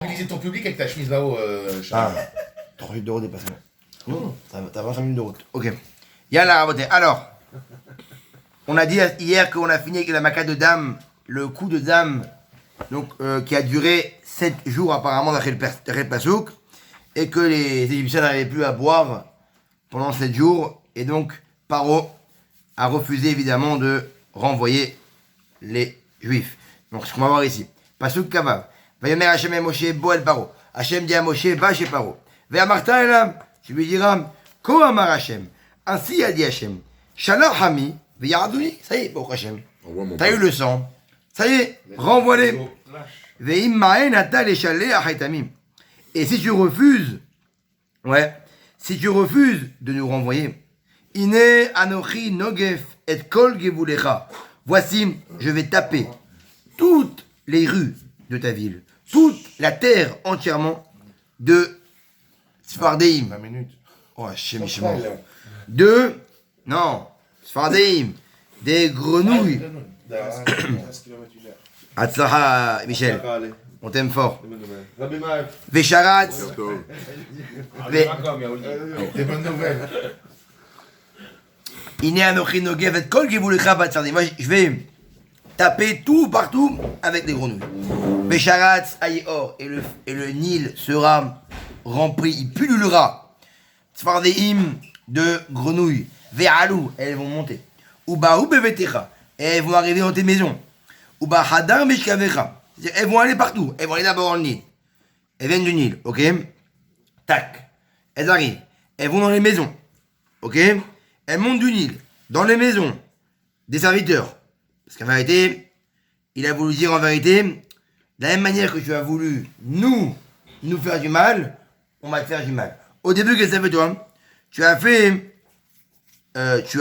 Mobiliser ton public avec ta chemise là-haut, Charles. 38 € dépassement. T'as 25 minutes de route. Ok. Yallah, alors, on a dit hier qu'on a fini avec la maca de dame, le coup de dame, donc, qui a duré 7 jours apparemment d'après le Pasouk, et que les Égyptiens n'arrivaient plus à boire pendant 7 jours, et donc Paro a refusé évidemment de renvoyer les Juifs. Donc ce qu'on va voir ici. Pasouk Kavav. Vayomer Hashem et Moshe Boel Paro. Hashem dit à Moshe, va chez Paro. Ve'amarta elam. Tu lui diras, Ko amar Hashem. Ainsi a dit Hashem. Shalach hami ve'yarduni. Ça y est, Baruch Hashem. T'as eu le sang. Ça y est, renvoie-les. Ve'im ma'en ata leshaleh achetamim. Et si tu refuses, si tu refuses de nous renvoyer, Ine anochi nogef et kol gevulecha. Voici, je vais taper toutes les rues de ta ville, toute la terre entièrement de Sfardeim. 20 minutes. Oh, non, Sfardeim, des grenouilles. Atzlaha, Michel, on t'aime fort. Vesharatz. Des bonnes nouvelles. Moi, je vais taper tout partout avec les grenouilles. Besharatz Aïor, et le Nil sera rempli, il pullulera. Tzfardeim de grenouilles. Ve'alou, elles vont monter. Ubaou bevetecha, et elles vont arriver dans tes maisons. Uba hadar mishkavecha, elles vont aller partout. Elles vont aller d'abord dans le Nil. Elles viennent du Nil, ok? Tac. Elles arrivent. Elles vont dans les maisons, ok? Elles montent du Nil, dans les maisons des serviteurs. Parce qu'en vérité, il a voulu dire en vérité, de la même manière que tu as voulu nous faire du mal, on va te faire du mal. Au début, qu'est-ce que ça fait toi? Tu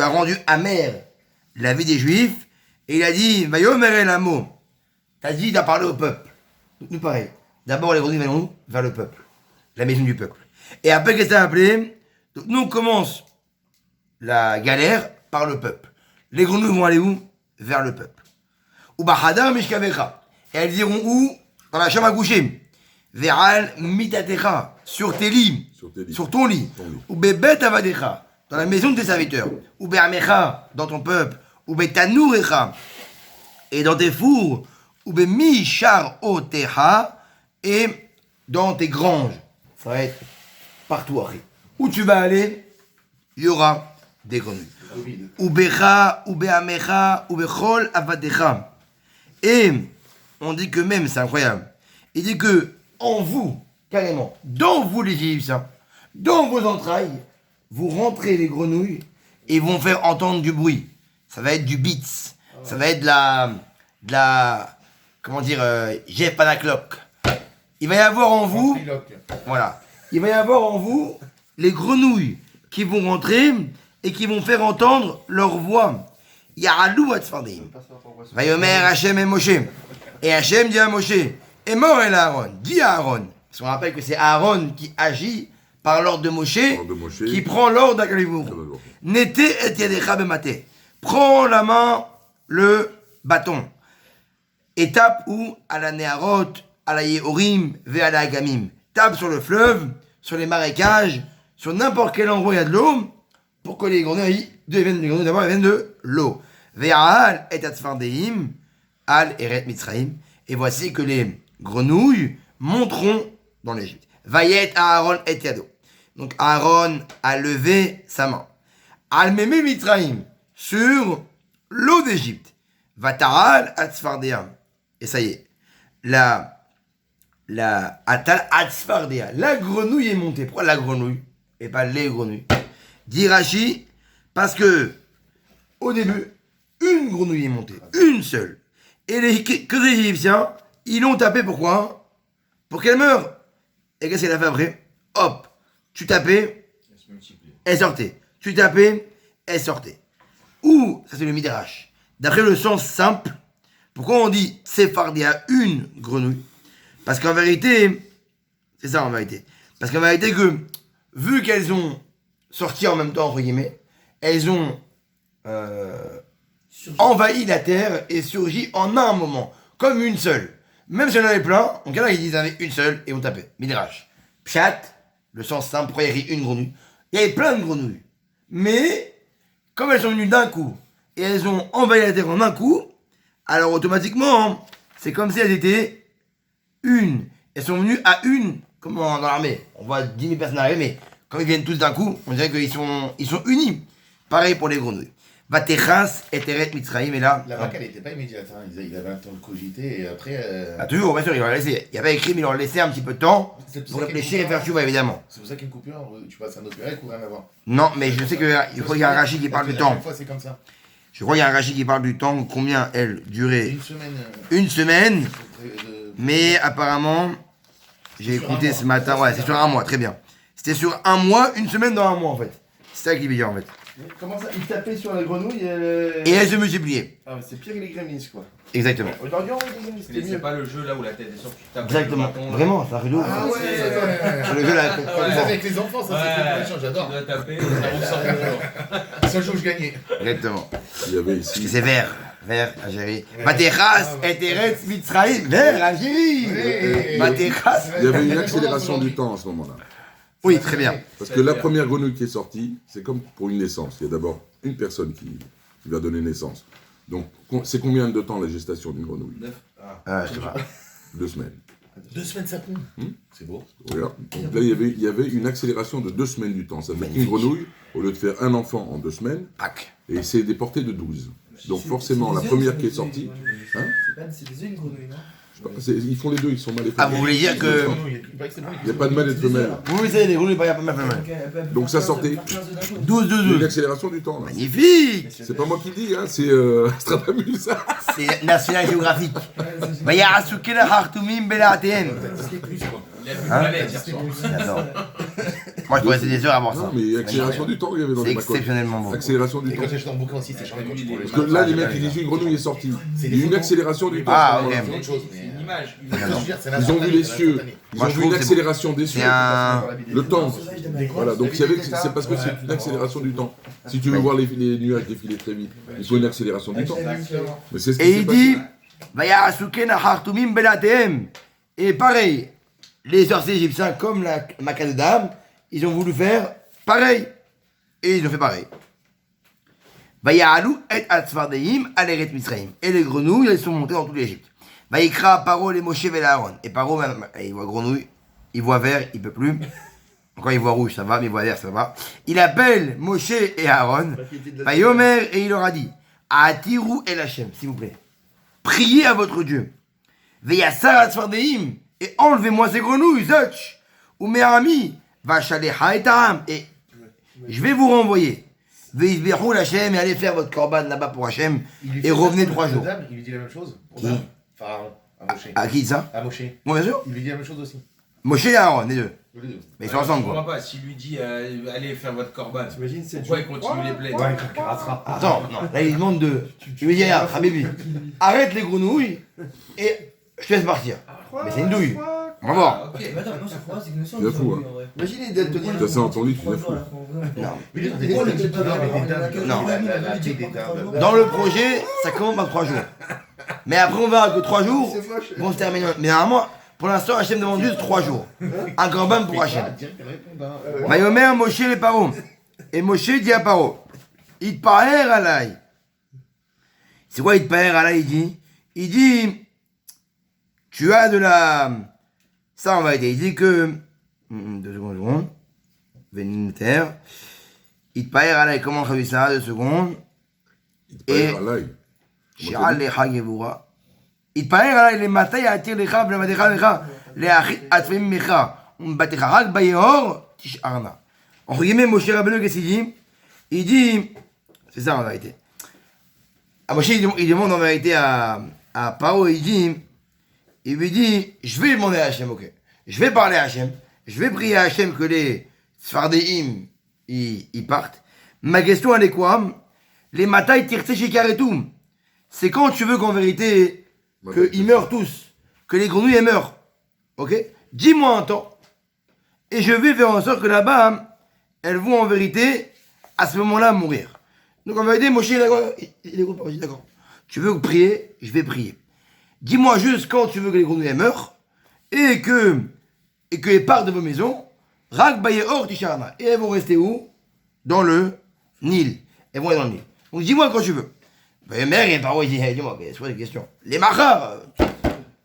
as rendu amère la vie des Juifs, et il a dit, Vayomer el amo. T'as parlé au peuple. Donc nous pareil. D'abord les grenouilles vont vers le peuple, la maison du peuple. Et après, qu'est-ce que ça a appelé? Donc nous on commence la galère par le peuple. Les grenouilles vont aller où? Vers le peuple. Ou bahadar mishkavecha. Et elles iront où? Dans la chambre à coucher. Ve'al mitatecha. Sur tes lits. Sur ton lit. Ou bebet avadecha. Dans la maison de tes serviteurs. Ou be'amecha. Dans ton peuple. Ou be'tanourecha. Et dans tes fours. Ou be'mishar otecha. Et dans tes granges. Ça va être partout après. Où tu vas aller, il y aura des grenouilles. Ubecha, ubeamecha, ubechol avadecha. Et on dit que même, c'est incroyable, il dit que en vous, carrément, dans vous les Égyptiens, dans vos entrailles, vous rentrez les grenouilles et vont faire entendre du bruit. Ça va être du beats, ça va être de la comment dire, Jeff Panacloc. Il va y avoir en vous, voilà, il va y avoir en vous les grenouilles qui vont rentrer et qui vont faire entendre leur voix. Ya'alou atzfardeim. Vayomer Hashem et Moshe. Et Hashem dit à Moshe, et mort el Aaron, dis à Aaron. Parce qu'on rappelle que c'est Aaron qui agit par l'ordre de Moshe, qui prend l'ordre d'Akalivour. Nete et yadecha bemate. Prends la main, le bâton. Et tape où? À la Neharot, à la Yehorim, ve à la Agamim. Tape sur le fleuve, sur les marécages, sur n'importe quel endroit où il y a de l'eau, pour que les grenouilles deviennent de l'eau. Ve'al et atzfardeim, al eret mitzraim. Et voici que les grenouilles monteront dans l'Égypte. Vayet Aaron et yado. Donc Aaron a levé sa main. Al meme mitzraim, sur l'eau d'Égypte. Vata'al atzfardeim. Et ça y est. La atal atzfardea. La grenouille est montée. Pourquoi la grenouille et pas les grenouilles? Dit Rashi, parce que au début, une grenouille est montée, une seule. Et les Égyptiens, ils l'ont tapé pourquoi? Pour qu'elle meure. Et qu'est-ce qu'elle a fait après? Hop, tu tapais, elle sortait. Tu tapais, elle sortait. Ou, ça c'est le Midrash. D'après le sens simple, pourquoi on dit Sephardia une grenouille? Parce qu'en vérité, c'est ça en vérité. Parce qu'en vérité que, vu qu'elles ont sorti en même temps, entre guillemets, elles ont envahi la terre et surgi en un moment, comme une seule. Même si on en avait plein, donc il y en a qui disent qu'il y en avait une seule et on tapait. Midrash. Pshat, le sens simple, pourquoi il y avait une grenouille? Il y avait plein de grenouilles. Mais, comme elles sont venues d'un coup, et elles ont envahi la terre en un coup, alors automatiquement, c'est comme si elles étaient une. Elles sont venues à une, comme dans l'armée. On voit 10 000 personnes arriver, mais comme ils viennent tous d'un coup, on dirait qu'ils sont unis. Pareil pour les grenouilles. Vateras et Teret Mitzraïm, et là. La vague, elle n'était pas immédiate. Hein. Il avait un temps de cogiter et après. Ah, toujours, bien sûr, il leur a laissé. Il n'y a pas écrit, mais il leur a laissé un petit peu de temps pour réfléchir et faire chouva, évidemment. C'est pour ça qu'une coupure, tu passes un autre grec ou rien à voir. Non, mais je sais qu'il y a un rachis qui parle du temps. Chaque fois, c'est comme ça. Je crois qu'il y a un rachis qui parle du temps, combien elle durait. Une semaine. Une semaine, De- mais apparemment, j'ai écouté ce matin, ouais, c'est sur un mois, très bien. C'était sur un mois, une semaine dans un mois en fait. C'est ça qu'il veut dire en fait. Comment ça? Il tapait sur la grenouille Et elle se multipliait. Ah, mais c'est pire que les gremlins, quoi. Exactement. Aujourd'hui, on va les gremlins, c'était C'est mieux. pas le jeu là où la tête est sur tu tapes. Exactement. le bâton, là. Vraiment, c'est un rideau. Ah ouais, C'est le jeu là. Ça, avec les enfants, ça c'est Ouais. une échange, j'adore. Tu dois taper, ça ressort toujours. Ça joue, je gagnais. Exactement. Il y avait Parce que ici, c'est vert. Vert, Algérie. Matéras, Eteretz, Mitzraïm. Vert, Algérie. Matéras. il y avait une accélération du temps à ce moment-là. Oui, très bien. Parce que la première grenouille qui est sortie, c'est comme pour une naissance. Il y a d'abord une personne qui va donner naissance. Donc, c'est combien de temps la gestation d'une grenouille? Je sais pas. 2 semaines. 2 semaines, ça pond. C'est beau. Voilà. Donc là, il y avait une accélération de 2 semaines du temps. Ça fait qu'une grenouille, au lieu de faire un enfant en 2 semaines, Pac. et c'est des portées de 12. Donc forcément, la première qui est sortie, hein, C'est des œufs, une grenouille, non? ils font les deux, ils sont mal Ah, vous voulez dire que. Il n'y a pas de mâle et de femelle. Vous savez, les grenouilles, il n'y a pas mal. Donc ça sortait. 12, Il y a une 12. accélération du temps. Là. Magnifique. C'est pas moi qui le dis, hein, c'est Stratamus. C'est National Geographic. Vayarasukena hartumim belatem. Il a vu le palais hier soir. J'adore. Moi, je pourrais rester des heures à voir ça. Non, mais accélération du temps, il y avait dans C'est les macotes. exceptionnellement bon. Accélération du Et temps. quand j'étais en bouquin aussi, c'est charmant quand tu prends Parce que là, les mecs, ils disent une grenouille est sortie. Il y a une accélération du temps. Ah, ok. C'est autre chose. C'est une image. Ils ont vu les cieux. Ils Moi, ont je vu trouve une que accélération des cieux. C'est un. Le temps. Voilà, donc c'est parce que c'est une accélération du temps. Si tu veux voir les nuages défiler très vite, il faut une accélération du temps. Mais c'est ce qui Et s'est il passé. dit Vayarasukena hartumim belatem. Et pareil, les sorciers égyptiens, comme la Maca de Dame, ils ont voulu faire pareil. Et ils ont fait pareil. Vayahalou et atzvardeim aleret Mitzraïm. Et les grenouilles, elles sont montées dans toute l'Égypte. Vayikra Paro les Moshe et Aaron. Et Paro, il voit grenouille, il voit vert, il peut plus. Quand il voit rouge, ça va, mais il voit vert, ça va. Il appelle Moshe et Aaron. Vayomer, et il leur a dit Atirou el Hashem, s'il vous plaît. Priez à votre Dieu. Veyassar atzvardeim. Et enlevez-moi ces grenouilles, Zotch. Ou mes amis. Vachalecha et Taram. Et je vais vous renvoyer. Veisberou l'Hachem et allez faire votre korban là-bas pour Hachem. Et revenez 3 jours. Il lui dit la même chose. Pour Qui Dame. Pharaon. À Moshe. À qui ça? À Moshe. Bon, bien sûr. Il lui dit la même chose aussi. Moshe et Aaron, les deux. Tous les deux. Mais ils sont ensemble, Je comprends quoi. pas, s'il lui dit allez faire votre corban, T'imagines, c'est pourquoi il continue les plaies? Ouais, il rattrape. Attends, non. Là, il demande de. Je lui dis, regarde, Habibi, arrête les grenouilles et je te laisse partir. Mais c'est une douille. On va voir. Ok. Mais attends, mais non, c'est quoi? C'est que nous sommes Il est fou, grenouilles, en vrai. Imagine les daltoniens. T'as ça dans ton lit, tu es fou. Non. Il est dans Oh, des le dames, petit il dort avec des dames. Non. La fille des dames. Dans le projet, ça commence par 3 jours. Mais après, on verra que 3 jours vont se terminer. Mais normalement, pour l'instant, Hachem demande juste 3 jours. Un korban pour Hachem. Mayomer, Moshe les Paro. Et Moshe dit à Paro Itpaher alay. C'est quoi Itpaher alay? Il dit tu as de la. Ça, on va aider. Il dit que. 2 secondes. Véniter. Itpaher alay. Comment on traduit ça? 2 secondes. Et. Shi'al lecha gevura. Itpaher alay le matay atir lecha v'lemadecha lecha le'achit atzvim mecha umbatecha rak bayehor tish'arna. Entre guillemets, Moshe Rabbeinu, qu'est-ce qu'il dit? Il dit, c'est ça en vérité. Moshe, il demande en vérité à Paro, il lui dit, je vais demander à Hachem, ok. Je vais parler à Hachem, je vais prier à Hachem que les Sfardéim, ils partent. Ma question, elle est quoi? Les Matai tirtse shikaretum. C'est quand tu veux qu'en vérité, qu'ils meurent tous, que les grenouilles elles meurent. Ok? Dis-moi un temps, et je vais faire en sorte que là-bas, elles vont en vérité, à ce moment-là, mourir. Donc en vérité, Moshe, il est d'accord. Il est d'accord. Tu veux prier, je vais prier. dis-moi juste quand tu veux que les grenouilles meurent, et qu'elles partent de vos maisons, Rak Bayeor Tisharana. Et elles vont rester où? Dans le Nil. Elles vont aller dans le Nil. Donc dis-moi quand tu veux. Ben, mère et Paro, il dit, hey, dis-moi, c'est quoi les questions? Les machars,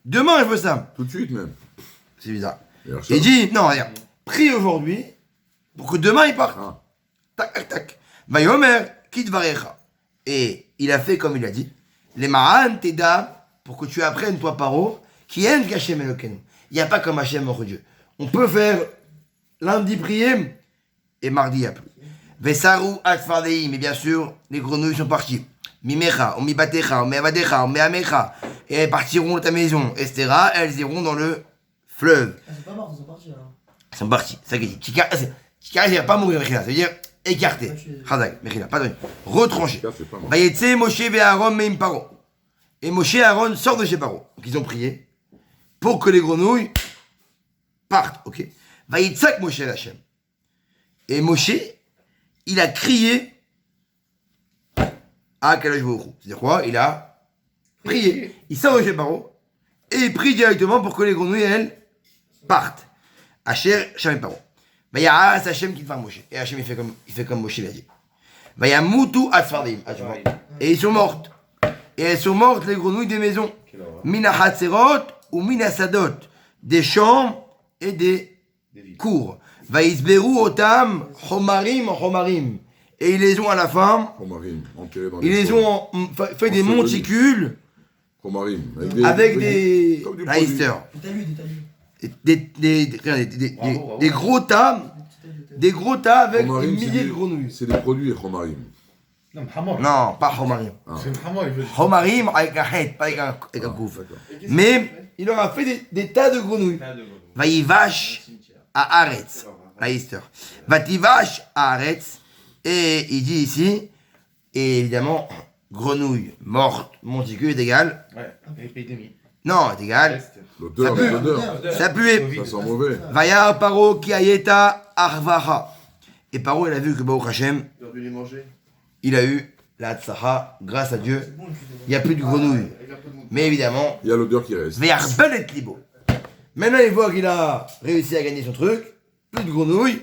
demain je veux ça. Tout de suite même. C'est bizarre. Et alors, Il dit, non, regarde, prie aujourd'hui pour que demain il parte. Ah. Tac, tac, tac. Vayomer, kit varecha. Et il a fait comme il a dit. Les ma'an teda, pour que tu apprennes, toi, Paro, qui aime qu'Hachem Elokeinu. Il n'y a pas comme Hachem, notre Dieu. On peut faire lundi prier et mardi il n'y a plus. Vesaru atfardei, mais bien sûr, les grenouilles sont parties. Mimecha, ou mibatecha, ou meavadecha, ou meamecha. Et elles partiront de ta maison, etc. Elles iront dans le fleuve. Ah, c'est pas mort, ils sont partis alors. Ils sont partis, c'est ça qu'il dit. Tikar, ça veut dire pas mourir, Mechila, ça veut dire écarté. Chazak, Mechila, pas donné. Retranché. Ça, c'est pas mal. Vayetse Moshe ve Aaron meim Paro. Et Moshe et Aaron sortent de chez Paro. Donc ils ont prié pour que les grenouilles partent, ok. Vayitzak Moshe Hachem. Et Moshe, il a crié à Kadosh Baruch Hu. C'est-à-dire quoi? Il a prié. Il sort de chez Paro et il prie directement pour que les grenouilles, elles, partent. Asher Shem Paro. Vaya'as Hachem qui fait Moshe. Et Hachem il fait comme Moshe l'a dit. Vayamutu Atzfardim. Et ils sont mortes. Et elles sont mortes les grenouilles des maisons. Mina Hatzerot ou Mina Sadot. Des champs et des cours. Vaïsberu Otam Chomarim. Et ils les ont à la fin. Chomarim, enterré dans Ils les ont fait des monticules Chomarim, avec des comme du Reister. Des talus. Des gros tas. Des gros tas avec Chomarim, des milliers de grenouilles. c'est des produits Chomarim. Non, Hamor. Non, pas Chomarim. C'est le Hamor, il veut. Chomarim avec un het, pas avec un kouf. Mais il leur a fait des tas de grenouilles. Vaïvash à Aretz. Reister. Vativash à Aretz. Et il dit ici, et évidemment, grenouille morte, monticule est égal. Ouais, épidémie. Non, est égal. L'odeur, Ça pue. l'odeur. Ça puait. Ça sent mauvais. Vaya Paro ki ayeta arvaha. Et Paro, il a vu que Baruch Hashem, Il aurait dû les manger. il a eu la tsaha, grâce à Dieu. Il n'y a plus de grenouilles. Mais évidemment, Il y a l'odeur qui reste. Ve'arbel et libo. Maintenant, il voit qu'il a réussi à gagner son truc. Plus de grenouilles.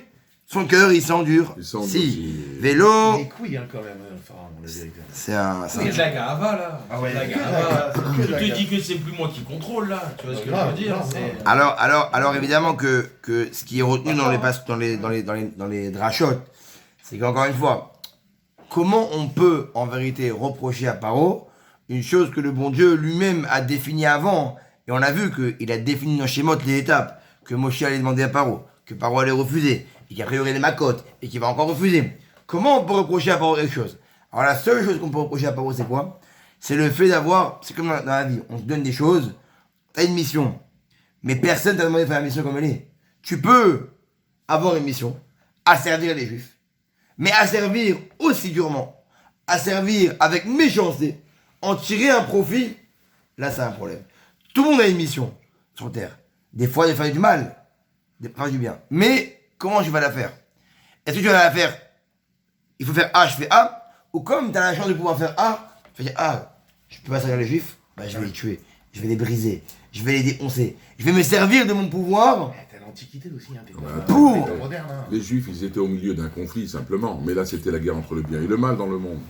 Son cœur, il s'endure. Il s'endure Si. aussi. Vélo. Les couilles, hein, quand même, Pharaon, la vérité. C'est un. Il y a de la gava, là. Ah ouais, De la il y a que de gava. la- que de Tu la te gava. dis que c'est plus moi qui contrôle, là. Tu vois ce que je Grave, veux dire? grave, C'est- Alors évidemment que ce qui est retenu dans les drachotes, c'est qu'encore une fois, comment on peut en vérité reprocher à Paro une chose que le bon Dieu lui-même a définie avant, et on a vu qu'il a défini dans Shemot les étapes, que Moshe allait demander à Paro, que Paro allait refuser, et qu'après il y aurait des macotes, et qu'il va encore refuser. Comment on peut reprocher à Paro quelque chose? Alors la seule chose qu'on peut reprocher à Paro, c'est quoi? C'est le fait d'avoir, c'est comme dans la vie, on te donne des choses, t'as une mission, mais personne t'a demandé de faire la mission comme elle est. Tu peux avoir une mission, à servir les juifs, mais à servir aussi durement, à servir avec méchanceté, en tirer un profit, là c'est un problème. Tout le monde a une mission sur Terre. Des fois de faire du mal, des fois du bien. Mais comment tu vas la faire? Est-ce que tu vas la faire? Il faut faire A, je fais A, ou comme tu as la chance de pouvoir faire A, tu vas dire A, je peux pas servir les juifs, bah, je vais les tuer, je vais les briser, je vais les défoncer, je vais me servir de mon pouvoir T'as l'Antiquité aussi, hein. T'es pour. pas moderne, hein. Les Juifs, ils étaient au milieu d'un conflit, simplement. Mais là, c'était la guerre entre le bien et le mal dans le monde.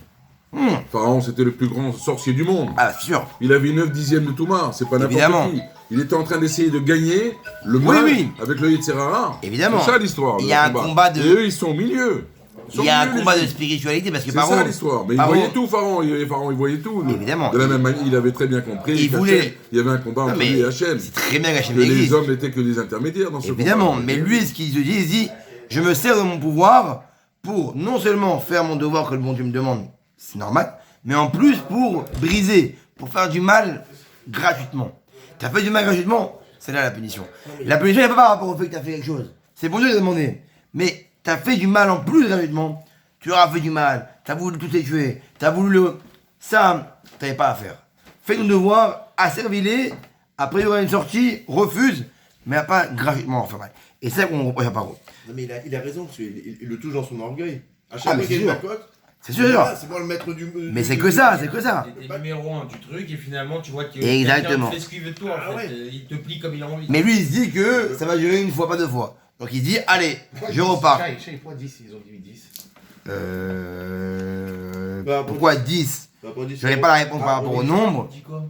Pharaon, c'était le plus grand sorcier du monde. Ah, c'est sûr. Il avait 9 dixièmes de Toumar, c'est pas Évidemment. n'importe qui. Il était en train d'essayer de gagner le Oui, mal oui. avec le Yetzirara. Évidemment. C'est ça l'histoire. Il le y a un combat de- Et eux, ils sont au milieu. Ils sont Il y a au un milieu, combat les de Juifs. spiritualité parce que C'est Paro. ça l'histoire. Mais il Paro- voyait tout, Pharaon. Il voyait tout. Évidemment. De la même manière, il avait très bien compris Il qu'Hachem, voulait- il y avait un combat entre mais lui et Hachem. c'est très bien qu'Hachem Que les existe. hommes n'étaient que des intermédiaires dans ce Évidemment, combat. mais lui, ce qu'il se dit, il se dit, je me sers de mon pouvoir pour non seulement faire mon devoir que le bon Dieu me demande, c'est normal, mais en plus pour briser, pour faire du mal gratuitement. Tu as fait du mal gratuitement, c'est là la punition. La punition n'est pas par rapport au fait que tu as fait quelque chose. C'est bon Dieu de demander. Mais tu as fait du mal en plus gratuitement. Tu leur as fait du mal, tu as voulu tous les tuer, tu as voulu le... Ça, tu n'avais pas à faire. Fais ton devoir, asservis-les, après il y aura une sortie, refuse, mais pas gratuitement enfin mal. Et c'est ça qu'on reproche à Paro. Non, mais il a raison, parce qu'il le touche dans son orgueil. À Ah, chaque mais fois qu'il y a c'est une sûr. macotte, C'est sûr. C'est moi le maître du. Mais c'est que ça, c'est que ça. T'es numéro 1 du truc et finalement tu vois que Exactement. quelqu'un fait ce qu'il veut de toi en Ah fait. ouais. Il te plie comme il a envie. Mais lui, il se dit que ça va durer une fois, pas deux fois. Donc il se dit, allez, je repars. Pourquoi 10 ils ont dit 10 Pourquoi 10? Je n'aurais pas la réponse par rapport au nombre. Dis quoi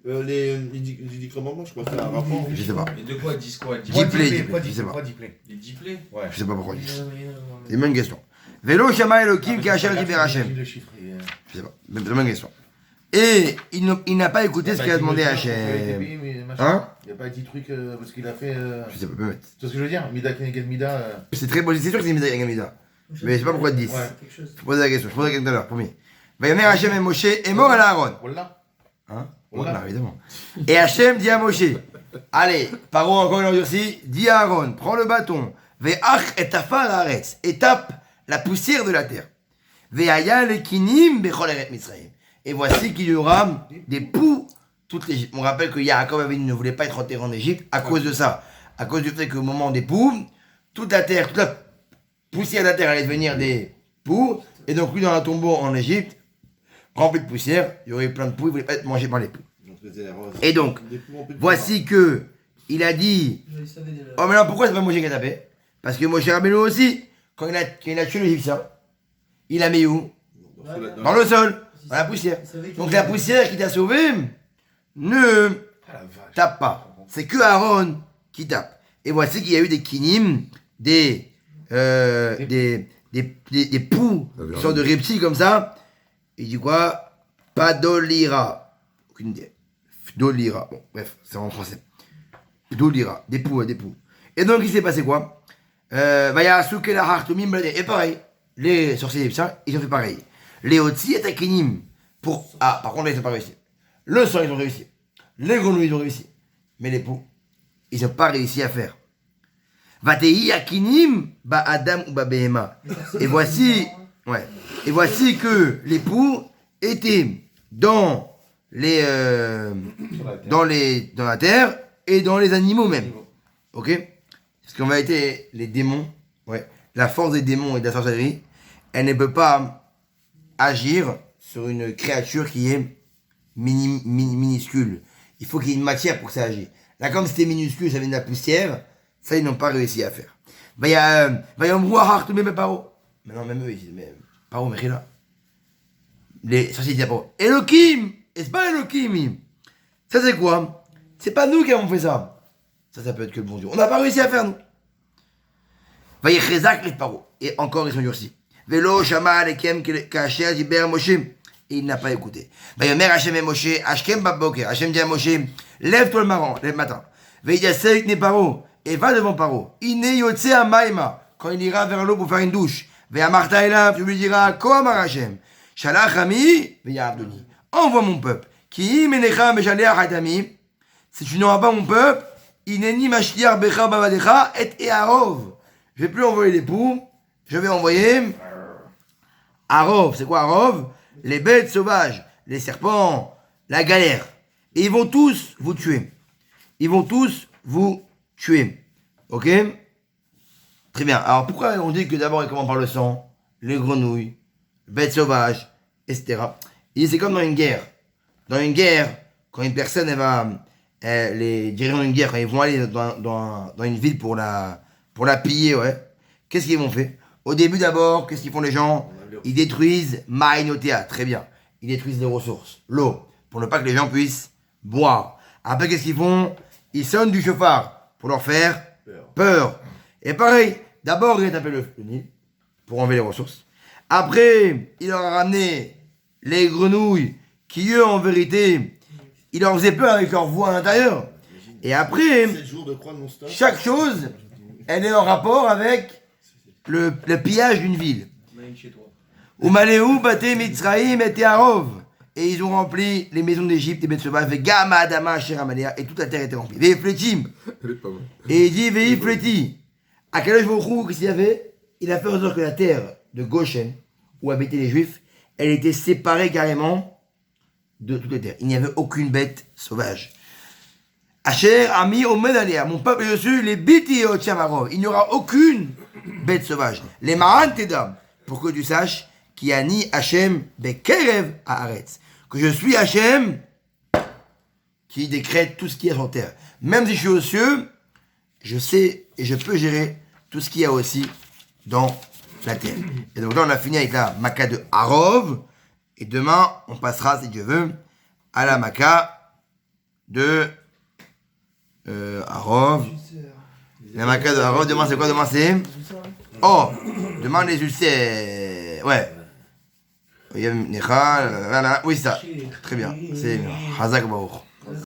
Il dit comment, je crois que c'est un rapport. Je sais pas. Et de quoi 10 quoi 10 play, je sais pas. Les 10 play Ouais. Je sais pas pourquoi 10. C'est une bonne question. Vélo, Shama, Elohim, qui Hachem, qui Hachem. Le chiffre. Je sais pas. C'est une bonne question. Et il n'a pas écouté ce qu'il a demandé à Hachem. Hein? Il n'y a pas 10 trucs parce qu'il a fait. Je sais pas, peut mettre. Tu vois ce que je veux dire Mida Keneged Mida. C'est très bon, c'est sûr que c'est Mida Gamida. Mais je sais pas pourquoi 10. Ouais. Quelque chose. Je pose la question, je pose la question tout à l'heure, promis. Vayomer Hachem et Moshe et mort à Aaron. Voilà. Hein? Voilà. Voilà, évidemment. Et Hachem dit à Moshe, allez, Paro encore une endurci, dis à Aaron, prends le bâton, ve'ach et tafar haaretz, et tape la poussière de la terre. Ve'aya lekinim bechol eret Mitzrayim. Et voici qu'il y aura des poux toute l'Égypte. On rappelle que Yaakov Avinu ne voulait pas être enterré en Égypte à cause de ça. À cause du fait qu'au moment des poux, toute la terre, toute la poussière de la terre allait devenir des poux. Et donc lui dans un tombeau en Égypte, rempli de poussière, il y aurait plein de poux, il ne voulait pas être mangé par les poux. Et donc, voici que il a dit, Je le savais déjà. oh mais non, pourquoi c'est pas Moshe qui a tapé? Parce que Moshe Rabbeinu aussi, quand il a tué l'Égyptien, il a mis où? Dans le sol, dans la poussière. Donc la poussière qui t'a sauvé ne tape pas. C'est que Aaron qui tape. Et voici qu'il y a eu des kinim, des poux, une sorte de reptiles comme ça. Il dit quoi? Pas d'olira. Aucune idée. D'olira. Bon, bref, c'est en français. D'olira. Des poux, des poux. Et donc, il s'est passé quoi? Et pareil, les sorciers égyptiens, ils ont fait pareil. Les Otsi et Akinim. Ah, par contre, là, ils n'ont pas réussi. Le sang, ils ont réussi. Les grenouilles, ils ont réussi. Mais les poux, ils n'ont pas réussi à faire. Vatei Akinim, ba Adam ou ba Behema. Et voici, ouais. Et voici que les poux étaient dans dans la terre et dans les animaux même. Ok? Parce qu'en vérité, les démons, ouais, la force des démons et de la sorcellerie, elle ne peut pas agir sur une créature qui est minuscule. Il faut qu'il y ait une matière pour que ça agisse. Là, comme c'était minuscule, ça vient de la poussière, ça, ils n'ont pas réussi à faire. Mais non, même eux, ils disent, mais Paro, mais là. Les sorciers disent à Paro, Elohim! Et c'est pas Elohim! Ça, c'est quoi? C'est pas nous qui avons fait ça. Ça peut être que le bon Dieu. On n'a pas réussi à faire, nous. Vaïchezak les Paro. Et encore, ils sont durcis. Velo, Shama, Alekem, Kacher, Diber, Moshe. Et il n'a pas écouté. Vaïomer, Hachem et Moshe, Hachem, Baboker. Hachem dit à Moshe, lève-toi le matin. Vaïdiasek, ne Paro. Et va devant Paro. Ine yotse amaima. Quand il ira vers l'eau pour faire une douche. Ve'amarta elav, tu lui diras, Koam Hachem. Shalach ami, ve'yabdoni. Envoie mon peuple. Ki menecha meshalech hatami. Si tu n'auras pas mon peuple, ineni mashliach becha bavadecha et earov. Je vais plus envoyer les poux. Je vais envoyer Arov. C'est quoi Arov? Les bêtes sauvages, les serpents, la galère. Et ils vont tous vous tuer. Ils vont tous vous tuer. Ok? Très bien. Alors pourquoi on dit que d'abord il commence par le sang, les grenouilles, bêtes sauvages, etc. Et c'est comme dans une guerre. Dans une guerre, quand une personne les dirigeants d'une guerre, quand ils vont aller dans une ville pour la piller, ouais, qu'est-ce qu'ils vont faire? Au début d'abord, qu'est-ce qu'ils font les gens? Ils détruisent Maïnotea, très bien. Ils détruisent les ressources, l'eau, pour ne pas que les gens puissent boire. Après, qu'est-ce qu'ils font? Ils sonnent du chauffard pour leur faire peur. Et pareil, d'abord, il a tapé le Nil pour enlever les ressources. Après, il leur a ramené les grenouilles qui, eux, en vérité, ils leur faisaient peur avec leur voix à l'intérieur. Et après, 7 jours de croix non-stop. chaque chose, elle est en rapport avec le pillage d'une ville. Umaleu Bate Mitzraïm et Arov. Et ils ont rempli les maisons d'Égypte et bêtes sauvages avec Gama Adama Sheramalea et toute la terre était remplie. Veifletim. Et il dit Veifleti. À quel âge vous qu'est-ce qu'il y avait? Il a fait en sorte que la terre de Goshen, où habitaient les Juifs, elle était séparée carrément de toutes les terres. Il n'y avait aucune bête sauvage. Asher Ami Omed Alea, mon peuple est dessus, les Biti Otchamarov. Il n'y aura aucune bête sauvage. Les Mahan Tedam, pour que tu saches, Ki ani Hachem bekerev haaretz. Que je suis Hachem qui décrète tout ce qu'il y a sur terre. Même si je suis aux cieux, je sais et je peux gérer tout ce qu'il y a aussi dans la terre. Et donc là, on a fini avec la Maca de Harov. Et demain, on passera, si Dieu veut, à la Maca de Harov. La Maca de Harov, demain, c'est quoi? Demain, c'est... Oh, demain, les ulcères. Ouais. Oui, c'est ça. Très bien. C'est Hazak Baruch.